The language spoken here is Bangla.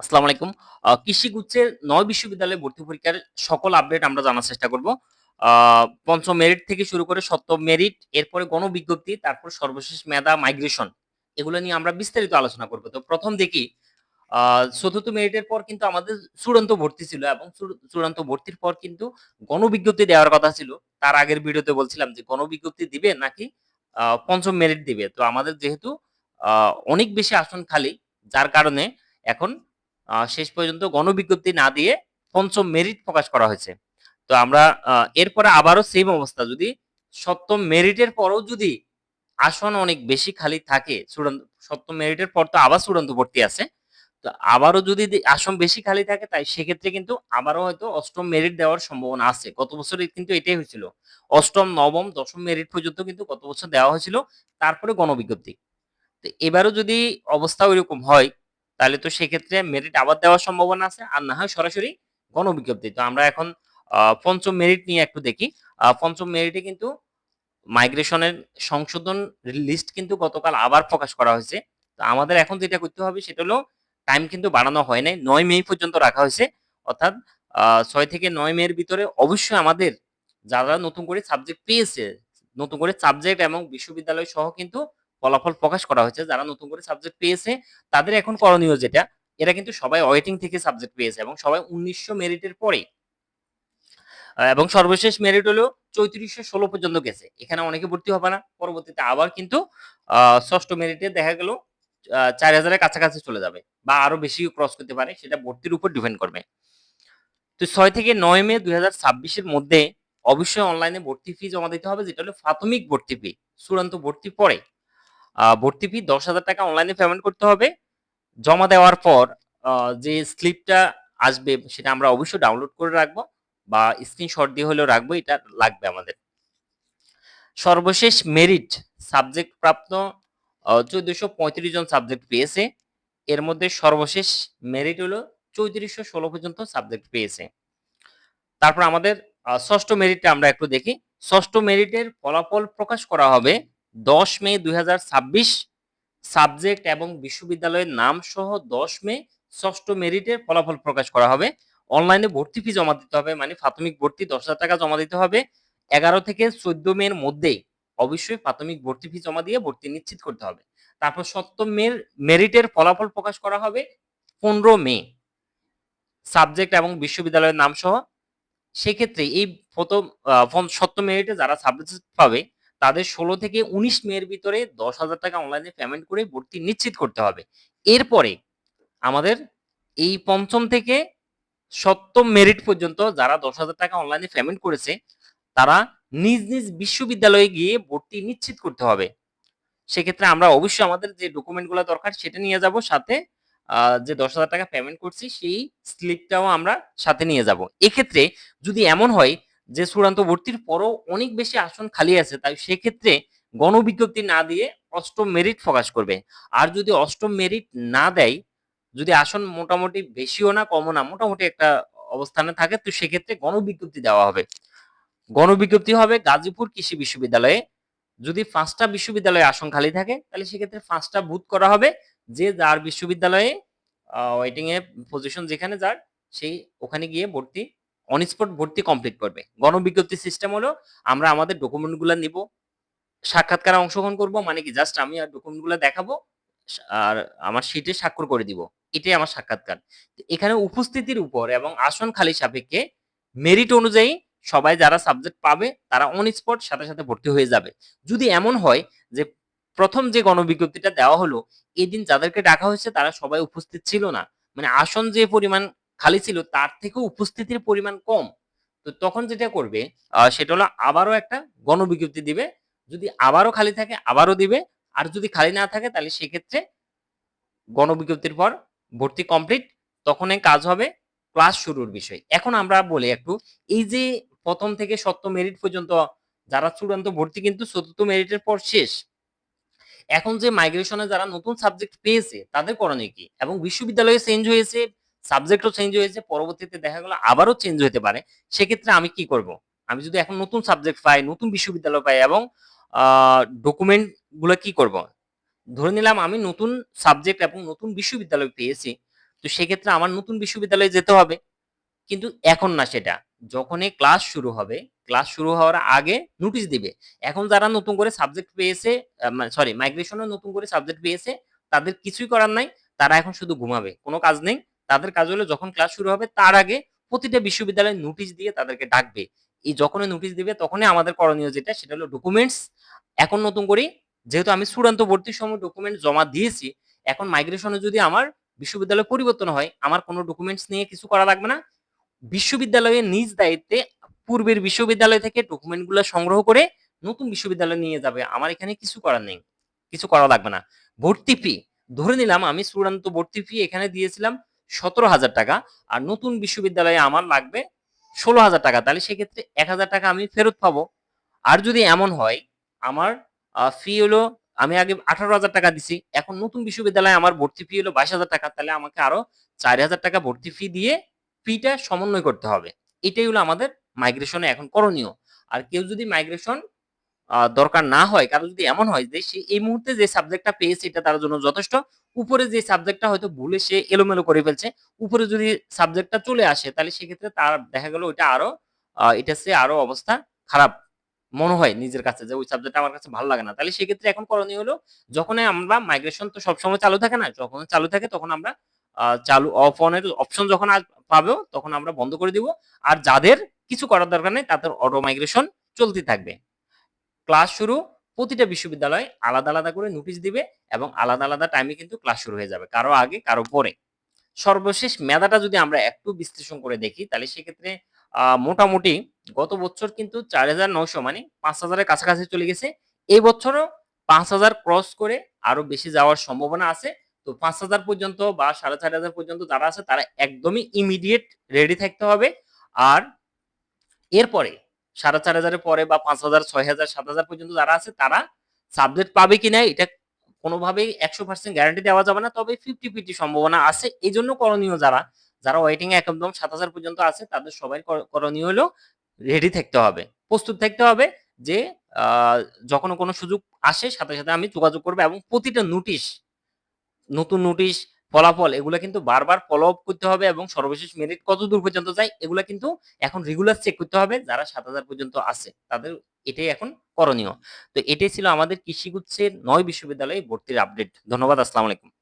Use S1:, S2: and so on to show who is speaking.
S1: আসসালামু আলাইকুম। কৃষি গুচ্ছের ৯ বিশ্ববিদ্যালয়ে ভর্তি পরীক্ষার সকল আপডেট আমরা জানার চেষ্টা করব। আ পঞ্চম মেরিট থেকে শুরু করে সপ্তম মেরিট, এরপরে গণবিজ্ঞপ্তি, তারপর সর্বশেষ মেধা মাইগ্রেশন। এগুলো নিয়ে আমরা বিস্তারিত আলোচনা করব। তো ১ম দেখি আ চতুর্থ মেরিটের পর কিন্তু আমাদের চূড়ান্ত ভর্তি ছিল এবং চূড়ান্ত ভর্তির পর কিন্তু গণবিজ্ঞপ্তি দেওয়ার কথা ছিল। তার আগের ভিডিওতে বলছিলাম যে গণবিজ্ঞপ্তি দিবে নাকি পঞ্চম মেরিট দিবে। তো আমাদের যেহেতু আ অনেক বেশি আসন খালি, যার কারণে এখন শেষ পর্যন্ত গণবিজ্ঞপ্তি না দিয়ে পঞ্চম মেরিট প্রকাশ করা হয়েছে। তো আমরা এরপরে আবারও সেম অবস্থা, যদি সপ্তম মেরিটের পরেও যদি আসন অনেক বেশি খালি থাকে, সপ্তম মেরিটের পর তো আবার চূড়ান্ত ভর্তি আছে। তো আবারও যদি আসন বেশি খালি থাকে, তাই সেক্ষেত্রে কিন্তু আবারও হয়তো অষ্টম মেরিট দেওয়ার সম্ভাবনা আছে। গত বছরে কিন্তু এটাই হয়েছিল। অষ্টম, নবম, দশম মেরিট পর্যন্ত কিন্তু গত বছর দেওয়া হয়েছিল। তারপরে গণবিজ্ঞপ্তি। তো এবারও যদি অবস্থা ঐরকম হয়, তাহলে তো সেক্ষেত্রে মেরিট আবার দেওয়ার সম্ভাবনা আছে। আর না হয় সরাসরি গণবিজ্ঞপ্তি। তো আমরা এখন পঞ্চম মেরিট নিয়ে একটু দেখি। পঞ্চম মেরিটে কিন্তু মাইগ্রেশনের সংশোধন লিস্ট কিন্তু গতকাল আবার প্রকাশ করা হয়েছে। তো আমাদের এখন যেটা করতে হবে সেটা হলো, টাইম কিন্তু বাড়ানো হয় নাই। ৯ মে পর্যন্ত রাখা হয়েছে। অর্থাৎ ৬ থেকে ৯ মের ভিতরে অবশ্যই আমাদের যারা নতুন করে সাবজেক্ট পেয়েছে, নতুন করে সাবজেক্ট এবং বিশ্ববিদ্যালয় সহ কিন্তু ফলাফল প্রকাশ করা হয়েছে। যারা নতুন করে সাবজেক্ট পেয়েছে তাদের এখন করণীয় যেটা, এরা কিন্তু সবাই ওয়েটিং থেকে সাবজেক্ট পেয়েছে এবং সবাই ১৯০০ মেরিটের পরে এবং সর্বশেষ মেরিট হলো ৩৪১৬ পর্যন্ত গেছে। এখানে অনেকে ভর্তি হবে না। পরবর্তীতে আবার কিন্তু ষষ্ঠ মেরিটে দেখা গেল ৪,০০০ এর কাছাকাছি চলে যাবে বা আরো বেশিও ক্রস করতে পারে। সেটা ভর্তির উপর ডিপেন্ড করবে। তো ৬ থেকে ৯ মে ২০২৬ এর মধ্যে অবশ্যই অনলাইনে ভর্তি ফি জমা দিতে হবে, যেটা হলো প্রাথমিক ভর্তি ফি। চূড়ান্ত ভর্তির পরে ভর্তি ফি ৳১০,০০০ অনলাইনে পেমেন্ট করতে হবে। জমা দেওয়ার পর যে স্লিপটা আসবে সেটা আমরা অবশ্যই ডাউনলোড করে রাখবো বা স্ক্রিনশট দিয়ে হলেও রাখবো। এটা লাগবে আমাদের। সর্বশেষ মেরিট সাবজেক্ট প্রাপ্ত ১৪৩৫ জন সাবজেক্ট পেয়েছে। এর মধ্যে সর্বশেষ মেরিট হলো ৩৪১৬ পর্যন্ত সাবজেক্ট পেয়েছে। তারপর আমাদের ৬ষ্ঠ মেরিটটা আমরা একটু দেখি। ৬ষ্ঠ মেরিটের ফলাফল প্রকাশ করা হবে ১০ মে ২০২৬। সাবজেক্ট এবং বিশ্ববিদ্যালয়ের নাম সহ ১০ মে ৬ষ্ঠ মেরিটের ফলাফল প্রকাশ করা হবে। অনলাইনে ভর্তি ফি জমা দিতে হবে। মানে প্রাথমিক ভর্তি ৳১০,০০০ জমা দিতে হবে। ১১ থেকে ১৪ মের মধ্যেই অবশ্যই প্রাথমিক ভর্তি ফি জমা দিয়ে ভর্তি নিশ্চিত করতে হবে। তারপর ৭ম মেরিটের ফলাফল প্রকাশ করা হবে ১৫ মে। সাবজেক্ট এবং বিশ্ববিদ্যালয়ের নাম সহ। সেক্ষেত্রে এই ১ম ৭ম মেরিটে যারা সাবজেক্ট পাবে তাদের ১৬ থেকে ১৯ মে এর ভিতরে ৳১০,০০০ অনলাইনে পেমেন্ট করে ভর্তি নিশ্চিত করতে হবে। এরপরে আমাদের এই ৫ম থেকে ৭ম মেরিট পর্যন্ত যারা ৳১০,০০০ অনলাইনে পেমেন্ট করেছে, তারা নিজ বিশ্ববিদ্যালয়ে গিয়ে ভর্তি নিশ্চিত করতে হবে। সেক্ষেত্রে আমরা অবশ্যই আমাদের যে ডকুমেন্ট গুলা দরকার সেটা নিয়ে যাব সাথে। আ যে ৳১০,০০০ পেমেন্ট করছি সেই স্লিপটাও আমরা সাথে নিয়ে যাব। এক্ষেত্রে যদি এমন হয় যে চূড়ান্ত ভর্তির পরও অনেক বেশি আসন খালি আছে, তাই সেক্ষেত্রে গণবিজ্ঞপ্তি না দিয়ে ৮ম মেরিট প্রকাশ করবে। আর যদি ৮ম মেরিট না দেয়, যদি আসন মোটামুটি বেশিও না কমও না, মোটামুটি একটা অবস্থানে থাকে, তো সেক্ষেত্রে গণবিজ্ঞপ্তি দেওয়া হবে। গণবিজ্ঞপ্তি হবে গাজীপুর কৃষি বিশ্ববিদ্যালয়ে। যদি ৫ টা বিশ্ববিদ্যালয়ে আসন খালি থাকে, তাহলে সেক্ষেত্রে ৫ টা বুথ করা হবে। যে যার বিশ্ববিদ্যালয়ে ওয়েটিং এ পজিশন যেখানে যার, সেই ওখানে গিয়ে ভর্তি অন স্পট ভর্তি কমপ্লিট করবে। গণবিজ্ঞপ্তি সিস্টেম হলো, আমরা আমাদের ডকুমেন্ট গুলা নিব, সাক্ষাৎকারে অংশগ্রহণ করব। মানে কি, জাস্ট আমি ডকুমেন্ট গুলা দেখাবো, আর আমার শিটে স্বাক্ষর করে দিব। এটাই আমার সাক্ষাৎকার। তো এখানে উপস্থিতির উপর এবং আসন খালি সাপেক্ষে মেরিট অনুযায়ী সবাই যারা সাবজেক্ট পাবে তারা অন স্পট সাথে ভর্তি হয়ে যাবে। যদি এমন হয় যে ১ম যে গণবিজ্ঞপ্তিটা দেওয়া হলো, এদিন যাদেরকে ডাকা হয়েছে তারা সবাই উপস্থিত ছিল না। মানে আসন যে পরিমাণ খালি ছিল তার থেকেও উপস্থিতির পরিমাণ কম। তো তখন যেটা করবে সেটা হলো আবারও একটা গণবিজ্ঞপ্তি দিবে। যদি আবারও খালি থাকে আবারও দিবে। আর যদি খালি না থাকে তাহলে সেক্ষেত্রে গণবিজ্ঞপ্তির পর ভর্তি কমপ্লিট, তখনই কাজ হবে ক্লাস শুরুর বিষয়। এখন আমরা বলি একটু, এই যে ১ম থেকে ৭ম মেরিট পর্যন্ত যারা চূড়ান্ত ভর্তি কিন্তু ৪র্থ মেরিটের পর শেষ। এখন যে মাইগ্রেশনে যারা নতুন সাবজেক্ট পেয়েছে তাদের করণীয় কি? এবং বিশ্ববিদ্যালয়ে চেঞ্জ হয়েছে, সাবজেক্টও চেঞ্জ হয়েছে, পরবর্তীতে দেখা গেল আবারও চেঞ্জ হতে পারে। সেক্ষেত্রে আমি কি করব? আমি যদি এখন নতুন সাবজেক্ট পাই, নতুন বিশ্ববিদ্যালয় পাই এবং আ ডকুমেন্ট গুলা কি করব? ধরে নিলাম আমি নতুন সাবজেক্ট এবং নতুন বিশ্ববিদ্যালয় পেয়েছি। তো সেক্ষেত্রে আমার নতুন বিশ্ববিদ্যালয়ে যেতে হবে। কিন্তু এখন না সেটা। যখনই ক্লাস শুরু হবে, ক্লাস শুরু হওয়ার আগে নোটিশ দিবে। এখন যারা নতুন করে সাবজেক্ট পেয়েছে সরি মাইগ্রেশন এ নতুন করে সাবজেক্ট পেয়েছে, তাদের কিছুই করার নাই। তারা এখন শুধু ঘুমাবে। কোন কাজ নেই। তাদের কাজ হলো যখন ক্লাস শুরু হবে তার আগে প্রতিটা বিশ্ববিদ্যালয়ে নোটিশ দিয়ে তাদেরকে ডাকবে। এই যখনই নোটিশ দিবে তখনই আমাদের করণীয় যেটা সেটা হলো ডকুমেন্টস এখন নতুন করে যেহেতু আমি চূড়ান্ত ভর্তির সময় ডকুমেন্ট জমা দিয়েছি, এখন মাইগ্রেশন এ যদি আমার বিশ্ববিদ্যালয় পরিবর্তন হয়, আমার কোন ডকুমেন্টস নিয়ে কিছু করা লাগবে না। বিশ্ববিদ্যালয়ের নিজ দায়িত্বে পূর্বের বিশ্ববিদ্যালয় থেকে ডকুমেন্টগুলো সংগ্রহ করে নতুন বিশ্ববিদ্যালয়ে নিয়ে যাবে। আমার এখানে কিছু করার নেই। কিছু করা লাগবে না। ভর্তি ফি ধরে নিলাম আমি চূড়ান্ত ভর্তি ফি এখানে দিয়েছিলাম ১৭,০০০ টাকা আর নতুন বিশ্ববিদ্যালয়ে আমার লাগবে ১৬,০০০ টাকা। তাহলে সেক্ষেত্রে ১,০০০ টাকা আমি ফেরত পাবো। আর যদি এমন হয় আমার ফি হলো আমি আগে ১৮,০০০ টাকা দিছি। এখন নতুন বিশ্ববিদ্যালয়ে আমার ভর্তি ফি হলো ২২,০০০ টাকা। তাহলে আমাকে আরো ৪,০০০ টাকা ভর্তি ফি দিয়ে ফিটা সমন্বয় করতে হবে। এটাই হলো আমাদের মাইগ্রেশন এ এখন করণীয়। আর কেউ যদি মাইগ্রেশন দরকার না হয়, কারো যদি এমন হয় যে সে এই মুহূর্তে যে সাবজেক্টটা পেয়েছে এটা তার জন্য যথেষ্ট। উপরে যে সাবজেক্টটা হয়তো ভুলে সে এলোমেলো করে ফেলছে। উপরে যদি সাবজেক্টটা চলে আসে তাহলে সেক্ষেত্রে তার দেখা গেল ওইটা আরো এটার চেয়ে আরো অবস্থা খারাপ মনে হয় নিজের কাছে যে ওই সাবজেক্টটা আমার কাছে ভালো লাগে না। তাহলে সেক্ষেত্রে এখন করণীয় হলো যখনই আমরা মাইগ্রেশন তো সবসময় চালু থাকে না। যখন চালু থাকে তখন আমরা চালু অফ অন এর অপশন যখন পাবো তখন আমরা বন্ধ করে দিব। আর যাদের কিছু করার দরকার নেই তাদের অটো মাইগ্রেশন চলতে থাকবে। ক্লাস শুরু প্রতিটা বিশ্ববিদ্যালয় আলাদা, আলাদা করে নোটিশ দিবে এবং আলাদা, আলাদা টাইমে কিন্তু ক্লাস শুরু হয়ে যাবে। কারো আগে কারো পরে। সর্বশেষ মেধাটা যদি আমরা একটু বিশ্লেষণ করে দেখি তাহলে সেক্ষেত্রে মোটামুটি গত বছর কিন্তু ৪,৯০০ মানে ৫,০০০ এর কাছাকাছি চলে গেছে। এই বছরও ৫,০০০ ক্রস করে আরো বেশি যাওয়ার সম্ভাবনা আছে। তো ৫,০০০ পর্যন্ত বা ৪,৫০০ পর্যন্ত যারা আছে তারা একদমই ইমিডিয়েট রেডি থাকতে হবে। আর এরপরে ৪,৫০০ এর পরে বা ৫,০০০, ৬,০০০, ৭,০০০ পর্যন্ত যারা আছে তারা সাবজেক্ট পাবে কিনা এটা কোনোভাবেই ১০০% গ্যারান্টি দেওয়া যাবে না। তবে 50-50 সম্ভাবনা আছে। এজন্য করণীয় যারা ওয়েটিং এ একদম ৭,০০০ পর্যন্ত আছে তাদের সবাই করণীয় হলো রেডি থাকতে হবে। প্রস্তুত থাকতে হবে যে আ যখন কোনো সুযোগ আসে সাথে, সাথে আমি যোগাযোগ করব এবং প্রতিটা নোটিশ নতুন নোটিশ, ফলাফল এগুলা কিন্তু বারবার ফলো আপ করতে হবে এবং সর্বশেষ মেরিট কতদূর পর্যন্ত যায় এগুলা কিন্তু এখন রেগুলার চেক করতে হবে যারা ৭,০০০ পর্যন্ত আছে। তাদের এটাই এখন করণীয়। তো এটাই ছিল আমাদের কৃষিগুচ্ছের ৯ বিশ্ববিদ্যালয়ে ভর্তির আপডেট। ধন্যবাদ। আসসালামু আলাইকুম।